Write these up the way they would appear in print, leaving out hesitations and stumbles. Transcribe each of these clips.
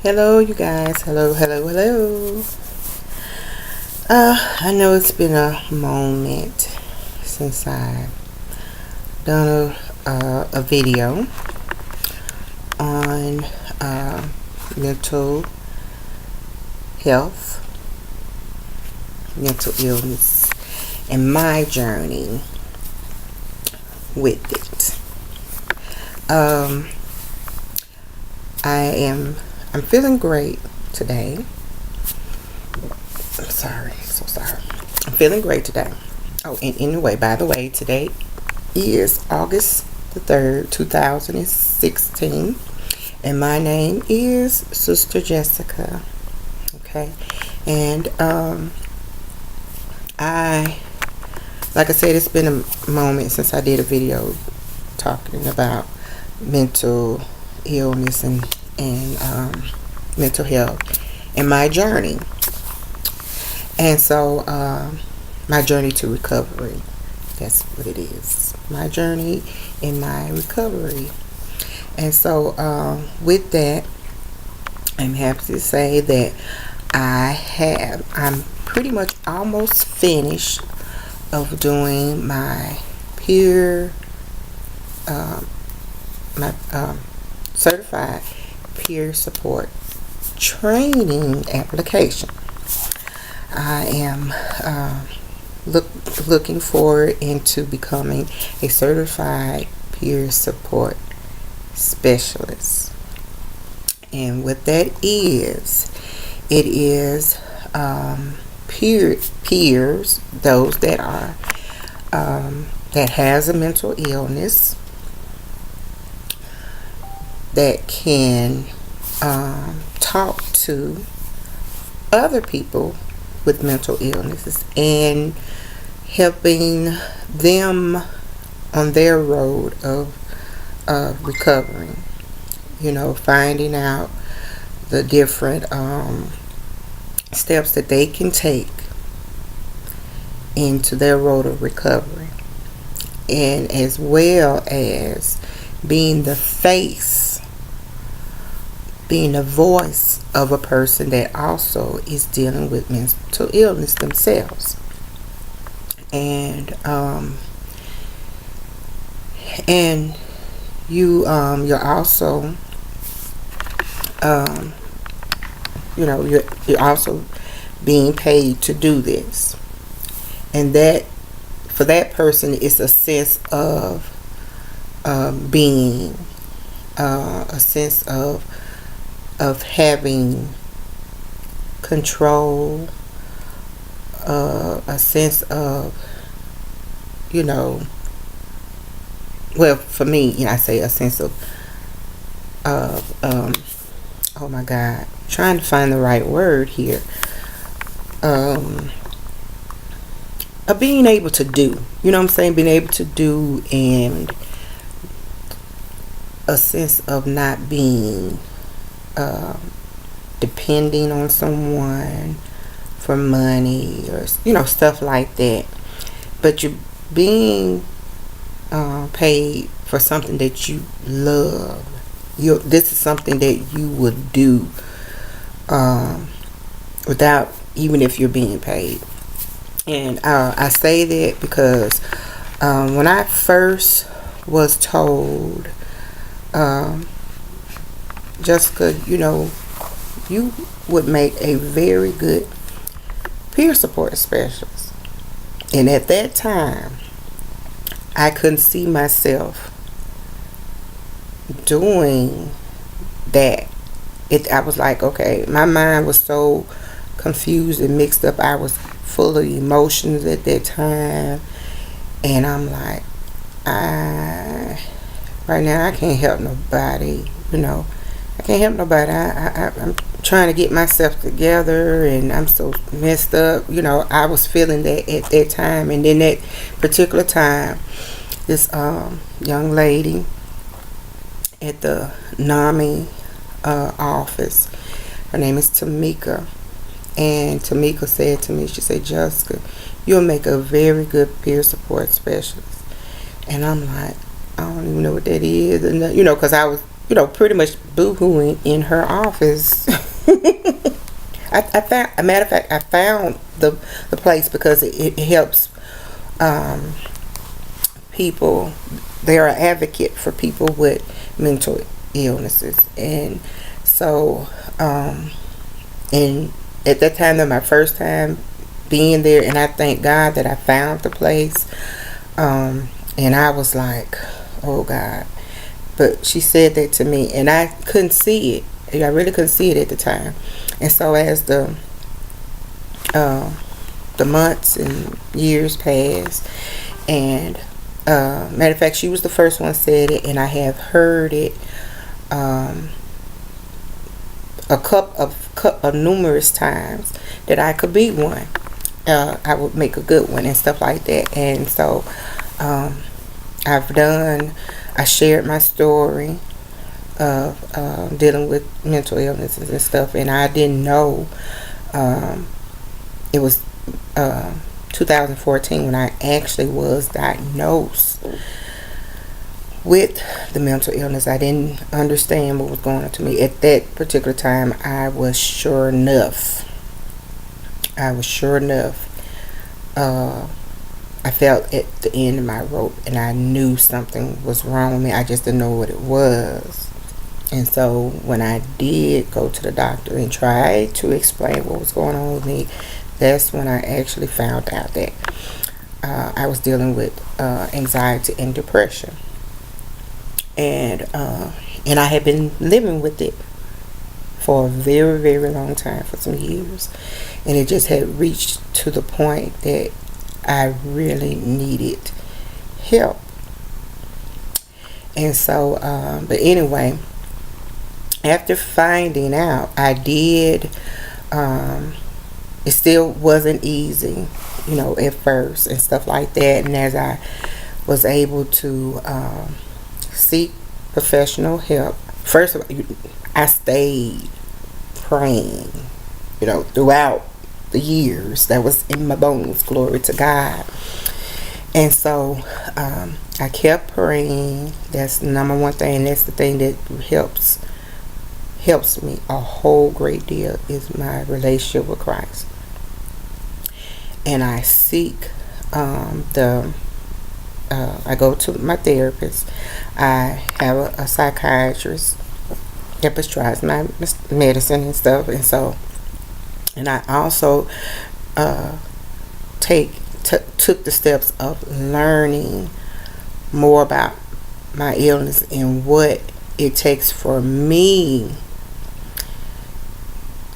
Hello, you guys. Hello, hello, hello. I know it's been a moment since I done a video on mental health, mental illness, and my journey with it. Um, I'm feeling great today. I'm sorry, so sorry. I'm feeling great today. Oh, and anyway, by the way, today is August the 3rd, 2016, and my name is Sister Jessica. Okay, and like I said, it's been a moment since I did a video talking about mental illness and mental health and my journey. And so, my journey to recovery. That's what it is. My journey in my recovery. And so, with that, I'm happy to say that I'm pretty much almost finished of doing my peer, my certified peer support training application. I am looking forward into becoming a certified peer support specialist. And what that is, it is peers, those that are that has a mental illness, that can talk to other people with mental illnesses and helping them on their road of recovering. Finding out the different steps that they can take into their road of recovery, and as well as being the face, being the voice of a person that also is dealing with mental illness themselves. And you're also you're also being paid to do this, and that for that person is a sense of being, a sense of having control, a sense of, well, for me, I say a sense of oh my God, trying to find the right word here, of being able to do, being able to do, and a sense of not being depending on someone for money or stuff like that, but you're being paid for something that you love. This is something that you would do without, even if you're being paid. And I say that because when I first was told, Jessica, you would make a very good peer support specialist. And at that time, I couldn't see myself doing that. I was like, okay, my mind was so confused and mixed up. I was full of emotions at that time. And I'm like, right now I can't help nobody, I can't help nobody. I'm trying to get myself together, and I'm so messed up. I was feeling that at that time. And then that particular time, this young lady at the NAMI office, her name is Tamika, and Tamika said to me, she said, Jessica, you'll make a very good peer support specialist. And I'm like, I don't even know what that is, and because I was pretty much boo-hooing in her office. I found, a matter of fact, I found the place because it helps people. They're an advocate for people with mental illnesses, and so and at that time, that my first time being there, and I thank God that I found the place. And I was like, oh God. But she said that to me, and I couldn't see it. I really couldn't see it at the time. And so as the months and years passed, and matter of fact, she was the first one said it, and I have heard it a numerous times that I could be one. I would make a good one and stuff like that. And so I shared my story of dealing with mental illnesses and stuff, and I didn't know it was 2014 when I actually was diagnosed with the mental illness. I didn't understand what was going on to me at that particular time. I was sure enough I felt at the end of my rope, and I knew something was wrong with me. I just didn't know what it was. And so when I did go to the doctor and try to explain what was going on with me, that's when I actually found out that I was dealing with anxiety and depression. And I had been living with it for a very, very long time, for some years. And it just had reached to the point that I really needed help. And so, but anyway, after finding out, I did, it still wasn't easy, at first and stuff like that. And as I was able to seek professional help, first of all, I stayed praying, throughout the years. That was in my bones, glory to God. And so I kept praying. That's the number one thing. That's the thing that helps me a whole great deal, is my relationship with Christ. And I seek I go to my therapist. I have a psychiatrist that prescribes my medicine and stuff. And so, and I also took the steps of learning more about my illness and what it takes for me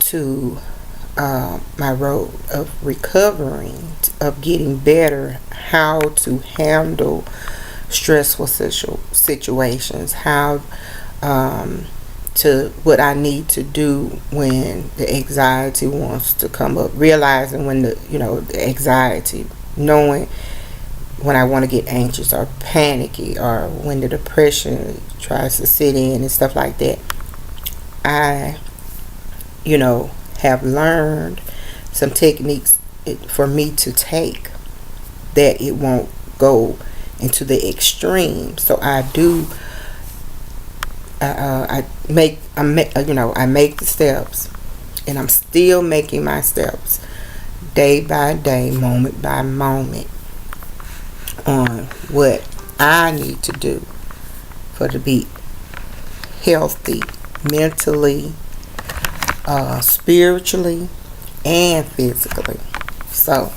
to my road of recovering, of getting better, how to handle stressful situations, how to what I need to do when the anxiety wants to come up, realizing when the anxiety, knowing when I want to get anxious or panicky, or when the depression tries to sit in and stuff like that. I have learned some techniques for me to take that it won't go into the extreme. So I do I make the steps, and I'm still making my steps day by day, moment by moment, on what I need to do to be healthy mentally, spiritually, and physically. So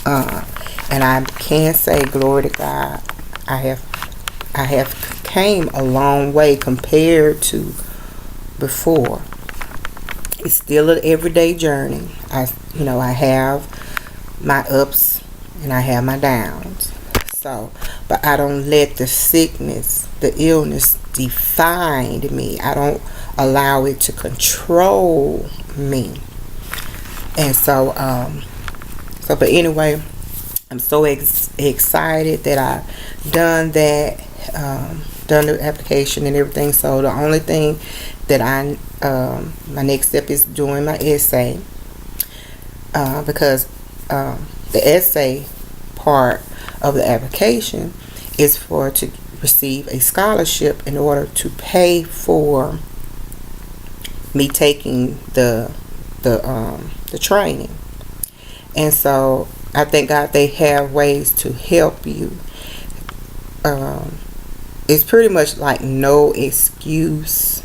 and I can say, glory to God, I have came a long way compared to before. It's still an everyday journey. I have my ups and I have my downs. So, but I don't let the sickness, the illness define me. I don't allow it to control me. And so, but anyway, I'm so excited that I've done that, done the application and everything. So the only thing that my next step is doing my essay, because the essay part of the application is receive a scholarship in order to pay for me taking the training. And so I thank God they have ways to help you. It's pretty much like no excuse.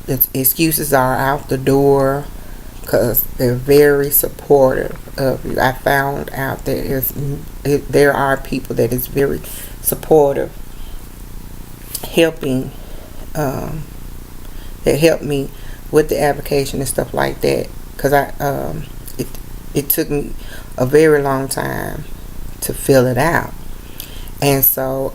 The excuses are out the door because they're very supportive of you. I found out there are people that is very supportive, helping, that helped me with the application and stuff like that. Because it took me a very long time to fill it out, and so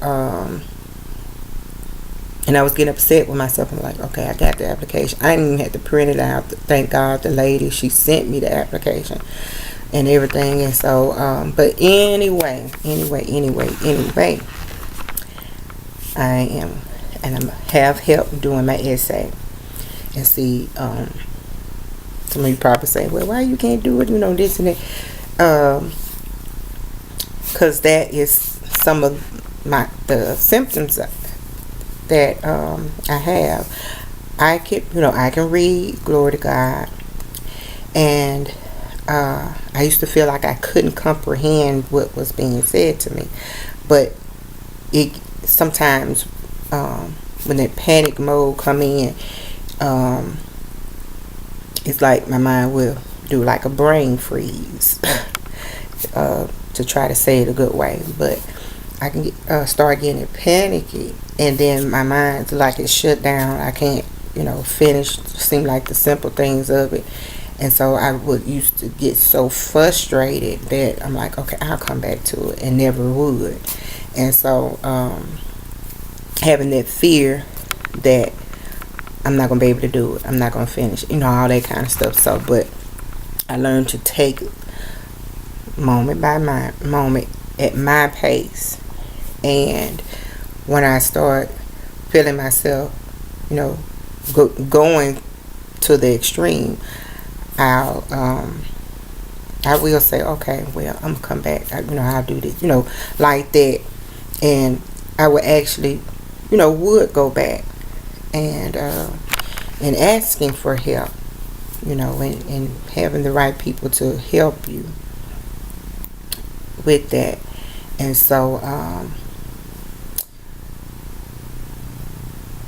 and I was getting upset with myself. I'm like, okay, I got the application. I didn't even have to print it out. Thank God the lady, she sent me the application and everything. And so, but anyway, I am, and I have help doing my essay. And see, some of you probably say, well, why you can't do it? You know, this and that. Because that is some of the symptoms that I have. I can read, glory to God, and I used to feel like I couldn't comprehend what was being said to me, but it sometimes when that panic mode come in, it's like my mind will do like a brain freeze to try to say it a good way, but I can start getting panicky, and then my mind's like it's shut down. I can't, finish. Seem like the simple things of it, and so I would used to get so frustrated that I'm like, okay, I'll come back to it, and never would. And so having that fear that I'm not gonna be able to do it, I'm not gonna finish, all that kind of stuff. So, but I learned to take moment by moment at my pace. And when I start feeling myself, going to the extreme, I will say, okay, well, I'm gonna come back. I'll do this, like that. And I would actually, would go back and asking for help, and having the right people to help you with that. And so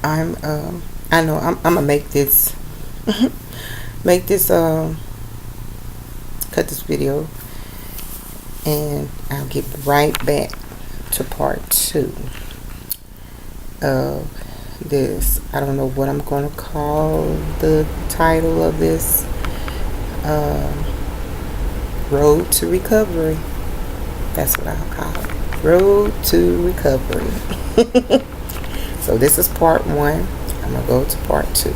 I know I'm gonna make this cut this video, and I'll get right back to part 2 of this. I don't know what I'm gonna call the title of this. Road to Recovery. That's what I'll call it. Road to Recovery. So this is part 1. I'm gonna go to part 2.